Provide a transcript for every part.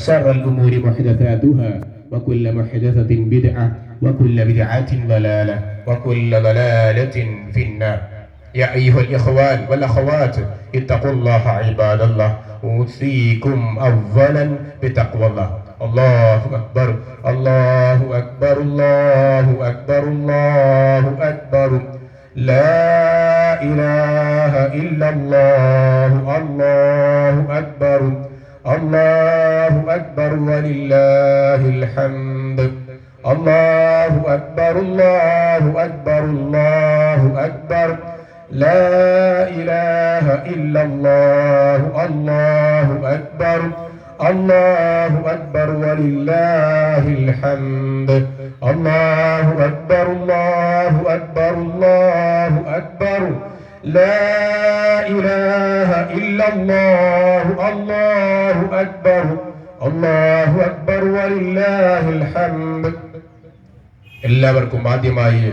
وشر الأمور محدثاتها وكل محدثة بدعة وكل بدعة ضلالة وكل ضلالة في النار. يا أيها الإخوان والأخوات اتقوا الله عباد الله، أوصيكم أولا بتقوى الله. الله أكبر الله أكبر الله أكبر الله أكبر لا إله إلا الله الله أكبر الله أكبر ولله الحمد. الله أكبر الله أكبر الله أكبر لا إله إلا الله الله أكبر الله أكبر ولله الحمد. الله أكبر الله أكبر الله أكبر لا إله إلا الله الله أكبر الله أكبر ولله الحمد. എല്ലാവർക്കും ആദ്യമായി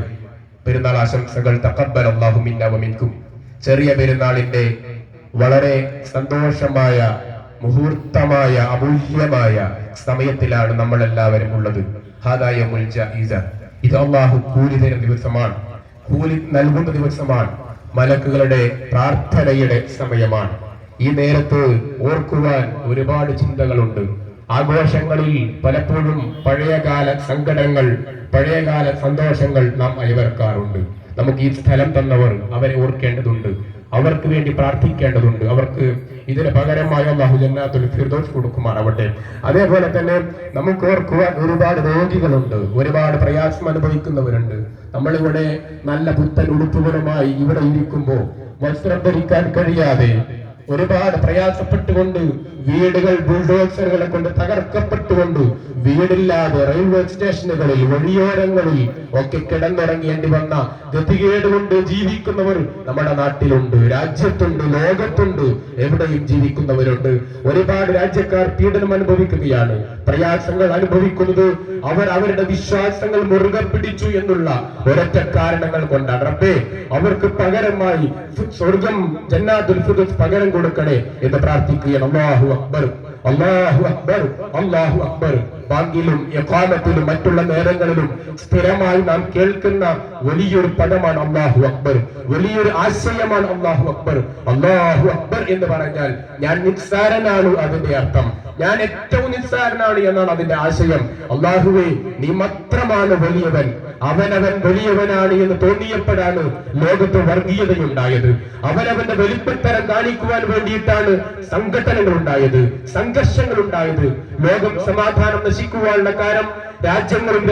പെരുന്നാൾ ആശംസകൾ. തഖബ്ബൽ അല്ലാഹു മിന്നാ വമിൻകും. ചെറിയ പെരുന്നാളിന്റെ വളരെ സന്തോഷമായ മുഹൂർത്തമായ അമൂല്യമായ സമയത്തിലാണ് നമ്മൾ എല്ലാവരും ഉള്ളത്. ഹാദായമുൽ ജായിസ. ഇത് അല്ലാഹു കൂലി തരുന്ന ദിവസമാണ്, കൂലി നൽകുന്ന ദിവസമാണ്, മലക്കുകളുടെ പ്രാർത്ഥനയുടെ സമയമാണ്. ഈ നേരത്ത് ഓർക്കുവാൻ ഒരുപാട് ചിന്തകളുണ്ട്. ആഘോഷങ്ങളിൽ പലപ്പോഴും പഴയകാല സങ്കടങ്ങൾ, പഴയകാല സന്തോഷങ്ങൾ നാം അയവർക്കാറുണ്ട്. നമുക്ക് ഈ സ്ഥലം തന്നവർ, അവരെ ഓർക്കേണ്ടതുണ്ട്, അവർക്ക് വേണ്ടി പ്രാർത്ഥിക്കേണ്ടതുണ്ട്. അവർക്ക് ഇതിന് പകരമായി അല്ലാഹു ജന്നാത്തുൽ ഫിർദൗസ് കൊടുക്കുമാറാവട്ടെ. അതേപോലെ തന്നെ നമുക്ക് ഓർക്കുവാൻ ഒരുപാട് രോഗികളുണ്ട്, ഒരുപാട് പ്രയാസം അനുഭവിക്കുന്നവരുണ്ട്. നമ്മളിവിടെ നല്ല പുത്തൻ ഉടുപ്പുകളുമായി ഇവിടെ ഇരിക്കുമ്പോൾ വസ്ത്രം ധരിക്കാൻ കഴിയാതെ ഒരുപാട് പ്രയാസപ്പെട്ടുകൊണ്ട് വീടുകൾ ബുൾഡോസറുകളെ കൊണ്ട് തകർക്കപ്പെട്ടുകൊണ്ട് വീടില്ലാതെ റെയിൽവേ സ്റ്റേഷനുകളിൽ വഴിയോരങ്ങളിൽ ഒക്കെ കിടന്നിറങ്ങേണ്ടി വന്ന ഗതികേട് കൊണ്ട് ജീവിക്കുന്നവർ നമ്മുടെ നാട്ടിലുണ്ട്, രാജ്യത്തുണ്ട്, ലോകത്തുണ്ട്, എവിടെയും ജീവിക്കുന്നവരുണ്ട്. ഒരുപാട് രാജ്യക്കാർ പീഡനം അനുഭവിക്കുകയാണ്, പ്രയാസങ്ങൾ അനുഭവിക്കുന്നത് അവർ അവരുടെ വിശ്വാസങ്ങൾ മുറുകെ പിടിച്ചു എന്നുള്ള ഒരൊറ്റ കാരണങ്ങൾ കൊണ്ടാണ്. റബ്ബേ, അവർക്ക് പകരമായി സ്വർഗം ജന്നാത്തുൽ ഫിർദൗസ് പകരം കൊടുക്കണേ എന്ന് പ്രാർത്ഥിക്കുകയാണ്. അല്ലാഹു അക്ബർ അല്ലാഹു അക്ബർ അല്ലാഹു അക്ബർ. ബാങ്കിലും ഇഖാമത്തിലും മറ്റുള്ള നേരങ്ങളിലും സ്ഥിരമായി നാം കേൾക്കുന്ന വലിയൊരു പദമാണ് അല്ലാഹു അക്ബർ, വലിയൊരു ആശയമാണ് അല്ലാഹു അക്ബർ. അല്ലാഹു അക്ബർ എന്ന് പറഞ്ഞാൽ ഞാൻ നിസ്സാരനാണ് അതിന്റെ അർത്ഥം, ഞാൻ ഏറ്റവും നിസ്സാരനാണ് എന്നാണ് അതിന്റെ ആശയം. അല്ലാഹുവേ, നീ മാത്രമാണ് വലിയവൻ, അവനവൻ വലിയവനാണ് എന്ന് തോന്നിയപ്പോഴാണ് ലോകത്ത് വർഗീയതയുണ്ടായത്. അവനവന്റെ വലിപ്പത്തരം കാണിക്കുവാൻ വേണ്ടിയിട്ടാണ് സംഘടനകൾ ഉണ്ടായത്, സംഘർഷങ്ങൾ ഉണ്ടായത്. ലോകം സമാധാനം നശിക്കുവാനുള്ള കാരണം, രാജ്യങ്ങളും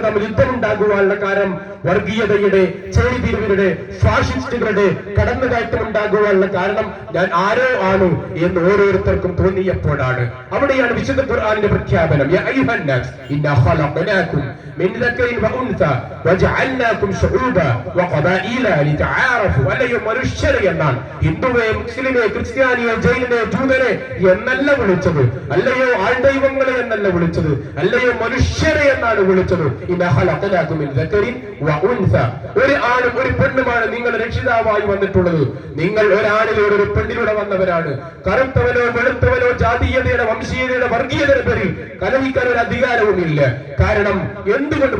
തമ്മിൽ യുദ്ധമുണ്ടാകുവാനുള്ള കാരണം വർഗീയതയുടെ, ചേരിതിരിവുകളുടെ, ഫാഷിസ്റ്റുകളുടെ കടന്നുകയറ്റം ഉണ്ടാകുവാനുള്ള കാരണം ഞാൻ ആരോ ആണ് എന്ന് ഓരോരുത്തർക്കും തോന്നിയപ്പോഴാണ്. അവിടെയാണ് വിശുദ്ധ ഖുർആനിന്റെ പ്രഖ്യാപനം. യാ അയ്യുഹൻ നാസ് ഇന്നാ ഖലഖനാകും മിൻ ദക്കരിൻ വഉൻസ വജഅൽനാകും ശുഊബ വഖബായില ലിതആറഫു. അല്ലയോ മനുഷ്യരെ എന്നാണ്. ഹിന്ദുവേ, മുസ്ലിമേ, ക്രിസ്ത്യാനിയെ, ജൈനനെ, ജൂതനെ എന്നല്ല വിളിച്ചത്, അല്ലയോ ആൾദൈവങ്ങളെ എന്നല്ല വിളിച്ചത്, അല്ലയോ മനുഷ്യരെ എന്നാണ് വിളിച്ചത്. ഇന്നാ ഖലഖനാകും മിൻ ദക്കരിൻ വഉൻസ. ഒരു ആണും ഒരു പെണ്ണുമാണ് നിങ്ങൾ രക്ഷിതാവായി വന്നിട്ടുള്ളത്. നിങ്ങൾ ഒരാണിലൂടെ ഒരു പെണ്ണിലൂടെ വന്നവരാണ്. കറുത്തവനോ വെളുത്തവനോ ജാതീയതയുടെ, വംശീയതയുടെ, വർഗീയതയുടെ പേരിൽ കലഹിക്കാൻ ഒരു അധികാരവുമില്ല. കാരണം എന്തുകൊണ്ട്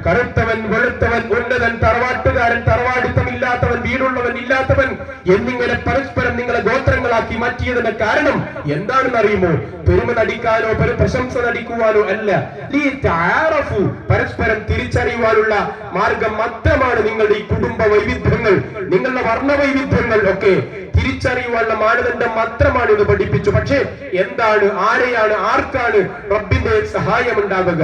കറുത്തവൻ, വെളുത്തവൻ, ഉന്നതൻ, തറവാട്ടുകാരൻ, തറവാടിത്തമില്ലാത്തവൻ, വീടുള്ളവൻ, ഇല്ലാത്തവൻ എന്നിങ്ങനെ പരസ്പരം നിങ്ങളെ ഗോത്രങ്ങളാക്കി മാറ്റിയതിന്റെ കാരണം എന്താണെന്ന് അറിയുമോ? പെരുമ നടിക്കാനോ പ്രശംസ നടിക്കുവാനോ അല്ല, പരസ്പരം തിരിച്ചറിയുവാനുള്ള മാർഗം മാത്രമാണ് നിങ്ങളുടെ ഈ കുടുംബ വൈവിധ്യങ്ങൾ, നിങ്ങളുടെ വർണ്ണ വൈവിധ്യങ്ങൾ ഒക്കെ തിരിച്ചറിയുവാനുള്ള മാനദണ്ഡം മാത്രമാണ് ഇത് പഠിപ്പിച്ചു. പക്ഷേ എന്താണ്, ആരെയാണ്, ആർക്കാണ് റബ്ബിന്റെ സഹായം ഉണ്ടാവുക?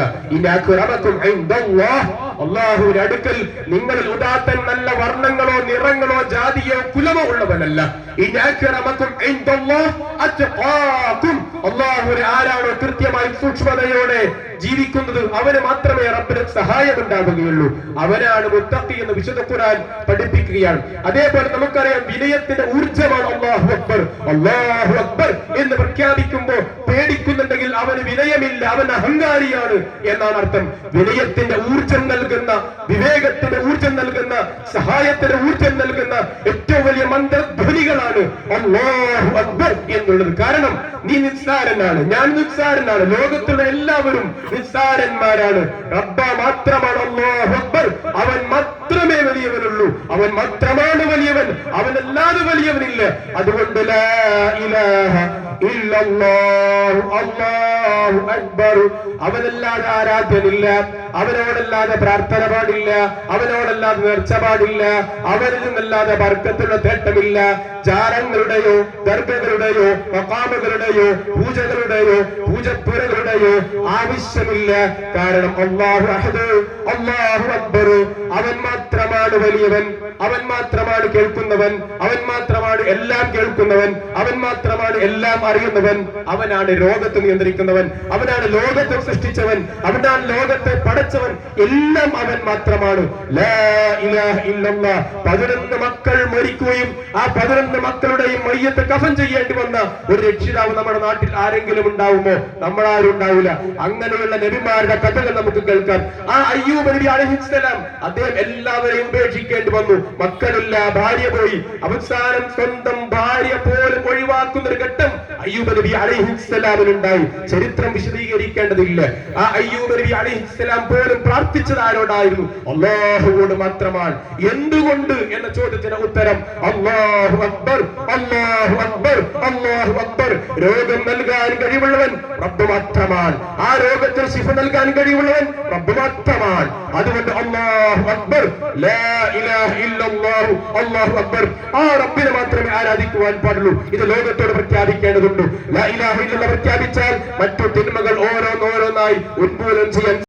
അല്ലാഹുവിന്റെ അടുക്കൽ നിങ്ങളിൽ ഉദാത്തൻ നല്ല വർണ്ണങ്ങളോ നിറങ്ങളോ ജാതിയോ കുലമോ ഉള്ളവനല്ല. അല്ലാഹുവിനെ ആരാണോ കൃത്യമായി സൂക്ഷ്മതയോടെ ജീവിക്കുന്നത് അവന് മാത്രമേ റബ്ബിന് സഹായം ഉണ്ടാവുകയുള്ളൂ. അവനാണ് മുത്തഖി എന്ന് വിശുദ്ധ ഖുർആൻ പഠിപ്പിക്കുകയാണ്. അതേപോലെ നമുക്കറിയാം, വിനയത്തിന്റെ ഊർജ്ജമാണ് അല്ലാഹു അക്ബർ. അല്ലാഹു അക്ബർ എന്ന് പ്രഖ്യാപിക്കുമ്പോൾ പേടിക്കുന്നുണ്ടെങ്കിൽ അവന് വിനയമില്ല, അവൻ അഹങ്കാരിയാണ് എന്നാണ് അർത്ഥം. വിനയത്തിന്റെ ഊർജം നൽകുന്ന, വിവേകത്തിന്റെ ഊർജം നൽകുന്ന, സഹായത്തിന്റെ ഊർജം നൽകുന്ന ഏറ്റവും വലിയ മന്ത്രധ്വനികളാണ് അല്ലാഹു അക്ബർ എന്നുള്ളത്. കാരണം നീ നിസ്സാരനാണ്, ഞാൻ നിസ്സാരനാണ്, ലോകത്തുള്ള എല്ലാവരും നിസ്സാരന്മാരാണ്. റബ്ബ മാത്രമാണ് അല്ലാഹു അക്ബർ. അവൻ മാത്രമേ വലിയവനുള്ളൂ, അവൻ മാത്രമാണ് വലിയവൻ, അവനല്ലാതെ വലിയവനില്ല. അതുകൊണ്ട് ലാ ഇലാഹ ഇല്ലല്ലാഹു അല്ലാഹു അക്ബർ. അവനല്ലാതെ ആരാധ്യനില്ല, അവനോടല്ലാതെ പ്രാർത്ഥന പാടില്ല, അവനോടല്ലാതെ നേർച്ച പാടില്ല, അവനിൽ നിന്നല്ലാതെ ബർക്കത്തുള്ള തേട്ടമില്ല. ജാരങ്ങളുടെയോ ദർഗകളുടെയോ മഖാമുകളുടെയോ പൂജകളുടെയോ പൂജപ്പുരകളുടെയോ ആവശ്യമില്ല. കാരണം അല്ലാഹു അഹദ്, അല്ലാഹു അക്ബർ. അവൻ മാത്രമാണ് വലിയവൻ, അവൻ മാത്രമാണ് കേൾക്കുന്നവൻ, അവൻ മാത്രമാണ് എല്ലാം കേൾക്കുന്നവൻ, അവൻ മാത്രമാണ് എല്ലാം അറിയുന്നവൻ. അവനാണ് ലോകത്തെ നിയന്ത്രിക്കുന്നവൻ, അവനാണ് ലോകത്തെ സൃഷ്ടിച്ചവൻ, അവനാണ് ലോകത്തെ പടച്ചവൻ. എല്ലാം അവൻ മാത്രമാണ്. ലാ ഇലാഹ ഇല്ലല്ലാഹ്. 11 മക്കൾ മരിക്കുകയും ആ 11 മക്കളുടെയും മയ്യത്ത് കഫൻ ചെയ്യേണ്ടി വന്ന ഒരു രക്ഷിതാവ് നമ്മുടെ നാട്ടിൽ ആരെങ്കിലും ഉണ്ടാവുമോ? നമ്മളാരും ഉണ്ടാവില്ല. അങ്ങനെയുള്ള നബിമാരുടെ കഥകൾ നമുക്ക് കേൾക്കാം. ആ അയ്യൂബ് നബി അലൈഹിസ്സലാം, അദ്ദേഹം എല്ലാവരെയും ഉപേക്ഷിക്കേണ്ടി വന്നു. മക്കളില്ല, ഭാര്യ പോയി, അവസാനം സ്വന്തം ഭാര്യ പോലും ഒഴിവാക്കുന്ന ഒരു ഘട്ടം അയ്യൂബ് നബി അലൈഹിസ്സലാമിനുണ്ടായി. ചരിത്രം വിശദീകരിക്കേണ്ടതില്ല. ആ അയ്യൂബ് നബി അലൈഹിസ്സലാം പോലും പ്രാർത്ഥിച്ചത് ആരോടായിരുന്നു? അല്ലാഹുവോട് മാത്രമാണ്. എന്തുകൊണ്ട് എന്ന ചോദ്യത്തിന് ഉത്തരം അല്ലാഹു അക്ബർ, അല്ലാഹു അക്ബർ, അല്ലാഹു അക്ബർ. രോഗം നൽകാൻ കഴിവുള്ളവൻ റബ്ബ് മാത്രമാണ്. ആ രോഗത്തിന് ശിഫ നൽകാൻ കഴിവുള്ളവൻ റബ്ബ് മാത്രമാണ്. അതുകൊണ്ട് അല്ലാഹു അക്ബർ, ലാ ഇലാഹ ഇല്ലല്ലാഹു, അല്ലാഹു അക്ബർ. ആ റബ്ബിനെ മാത്രമേ ആരാധിക്കുവാൻ പാടുള്ളൂ. ഇത് ലോകത്തോട് പ്രഖ്യാപിക്കേണ്ടതുണ്ട്. ലാ ഇലാഹ ഇല്ലല്ലാഹ് പ്രഖ്യാപിച്ചാൽ മറ്റു തിന്മകൾ ഓരോന്നോരോന്നായി ഉന്മൂലനം ചെയ്യാൻ